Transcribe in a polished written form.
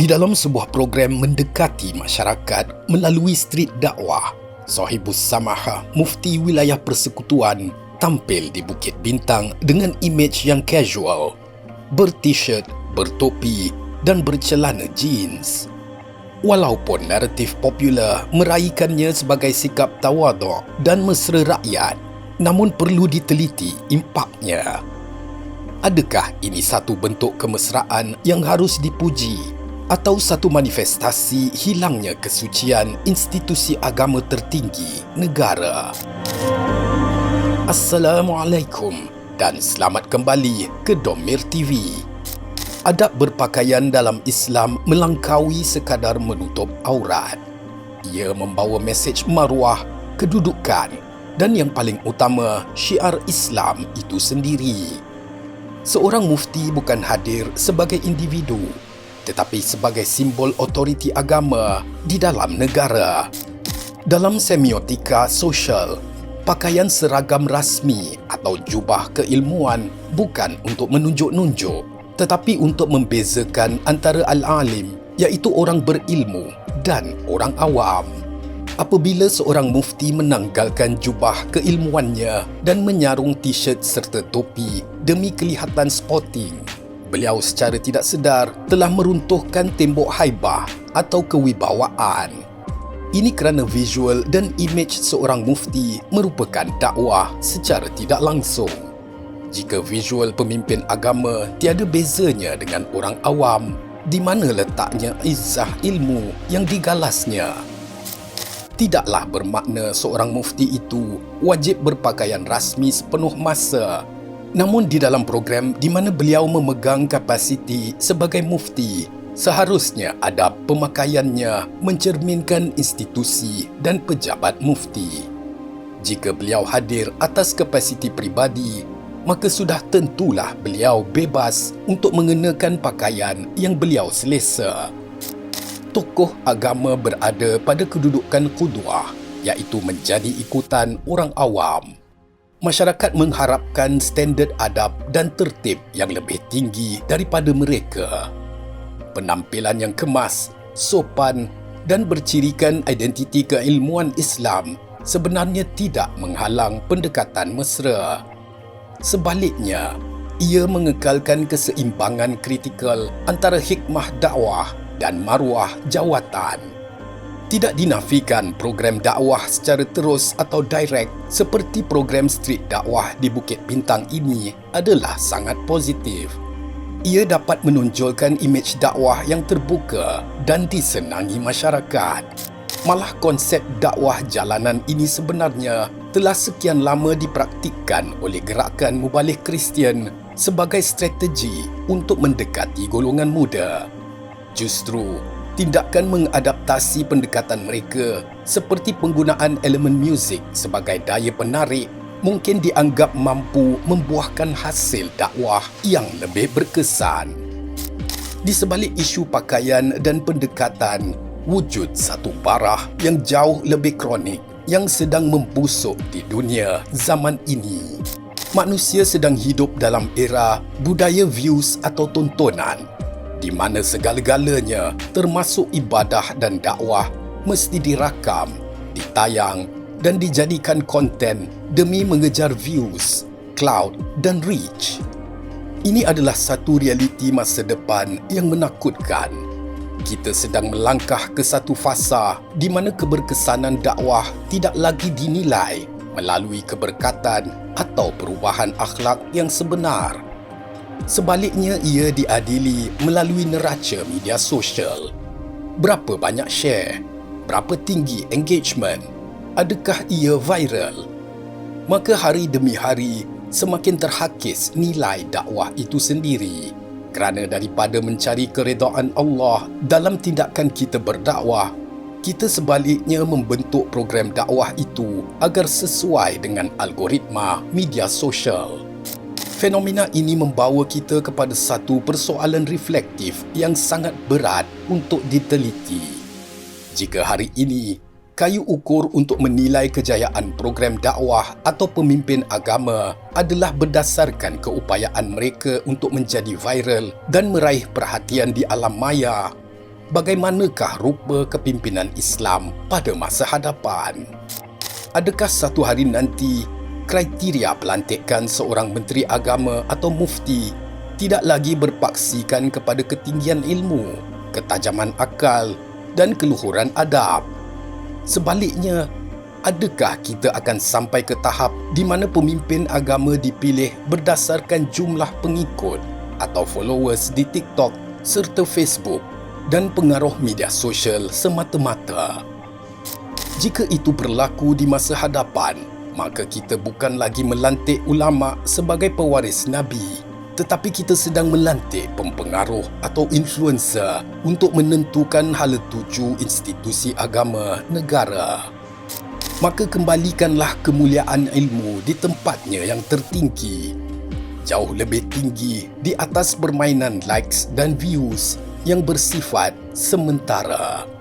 Di dalam sebuah program mendekati masyarakat melalui street dakwah, Sahibus Samahah Mufti Wilayah Persekutuan tampil di Bukit Bintang dengan imej yang casual, ber-t-shirt, bertopi dan bercelana jeans. Walaupun naratif popular meraihkannya sebagai sikap tawaduk dan mesra rakyat, namun perlu diteliti impaknya. Adakah ini satu bentuk kemesraan yang harus dipuji atau satu manifestasi hilangnya kesucian institusi agama tertinggi negara? Assalamualaikum dan selamat kembali ke Domir TV. Adab berpakaian dalam Islam melangkaui sekadar menutup aurat. Ia membawa mesej maruah, kedudukan dan yang paling utama, syiar Islam itu sendiri. Seorang mufti bukan hadir sebagai individu, tetapi sebagai simbol otoriti agama di dalam negara. Dalam semiotika sosial, pakaian seragam rasmi atau jubah keilmuan bukan untuk menunjuk-nunjuk, tetapi untuk membezakan antara al-alim, iaitu orang berilmu, dan orang awam. Apabila seorang mufti menanggalkan jubah keilmuannya dan menyarung t-shirt serta topi demi kelihatan sporting, beliau secara tidak sedar telah meruntuhkan tembok haibah atau kewibawaan. Ini kerana visual dan imej seorang mufti merupakan dakwah secara tidak langsung. Jika visual pemimpin agama tiada bezanya dengan orang awam, di mana letaknya izzah ilmu yang digalasnya? Tidaklah bermakna seorang mufti itu wajib berpakaian rasmi sepenuh masa. Namun di dalam program di mana beliau memegang kapasiti sebagai mufti, seharusnya adab pemakaiannya mencerminkan institusi dan pejabat mufti. Jika beliau hadir atas kapasiti pribadi, maka sudah tentulah beliau bebas untuk mengenakan pakaian yang beliau selesa. Tokoh agama berada pada kedudukan qudwah, iaitu menjadi ikutan orang awam. Masyarakat mengharapkan standard adab dan tertib yang lebih tinggi daripada mereka. Penampilan yang kemas, sopan dan bercirikan identiti keilmuan Islam sebenarnya tidak menghalang pendekatan mesra. Sebaliknya, ia mengekalkan keseimbangan kritikal antara hikmah dakwah dan maruah jawatan. Tidak dinafikan program dakwah secara terus atau direct seperti program street dakwah di Bukit Bintang ini adalah sangat positif. Ia dapat menonjolkan imej dakwah yang terbuka dan disenangi masyarakat. Malah konsep dakwah jalanan ini sebenarnya telah sekian lama dipraktikkan oleh gerakan Mubalik Kristian sebagai strategi untuk mendekati golongan muda. Justru, tindakan mengadaptasi pendekatan mereka seperti penggunaan elemen muzik sebagai daya penarik mungkin dianggap mampu membuahkan hasil dakwah yang lebih berkesan. Di sebalik isu pakaian dan pendekatan, wujud satu barah yang jauh lebih kronik yang sedang membusuk di dunia zaman ini. Manusia sedang hidup dalam era budaya views atau tontonan, di mana segala-galanya termasuk ibadah dan dakwah mesti dirakam, ditayang dan dijadikan konten demi mengejar views, clout dan reach. Ini adalah satu realiti masa depan yang menakutkan. Kita sedang melangkah ke satu fasa di mana keberkesanan dakwah tidak lagi dinilai melalui keberkatan atau perubahan akhlak yang sebenar. Sebaliknya, ia diadili melalui neraca media sosial. Berapa banyak share? Berapa tinggi engagement? Adakah ia viral? Maka hari demi hari, semakin terhakis nilai dakwah itu sendiri. Kerana daripada mencari keredaan Allah dalam tindakan kita berdakwah, kita sebaliknya membentuk program dakwah itu agar sesuai dengan algoritma media sosial. Fenomena ini membawa kita kepada satu persoalan reflektif yang sangat berat untuk diteliti. Jika hari ini, kayu ukur untuk menilai kejayaan program dakwah atau pemimpin agama adalah berdasarkan keupayaan mereka untuk menjadi viral dan meraih perhatian di alam maya, bagaimanakah rupa kepimpinan Islam pada masa hadapan? Adakah satu hari nanti kriteria pelantikan seorang menteri agama atau mufti tidak lagi berpaksikan kepada ketinggian ilmu, ketajaman akal dan keluhuran adab? Sebaliknya, adakah kita akan sampai ke tahap di mana pemimpin agama dipilih berdasarkan jumlah pengikut atau followers di TikTok serta Facebook dan pengaruh media sosial semata-mata? Jika itu berlaku di masa hadapan, maka kita bukan lagi melantik ulama sebagai pewaris Nabi, tetapi kita sedang melantik pempengaruh atau influencer untuk menentukan hala tuju institusi agama negara. Maka kembalikanlah kemuliaan ilmu di tempatnya yang tertinggi, jauh lebih tinggi di atas permainan likes dan views yang bersifat sementara.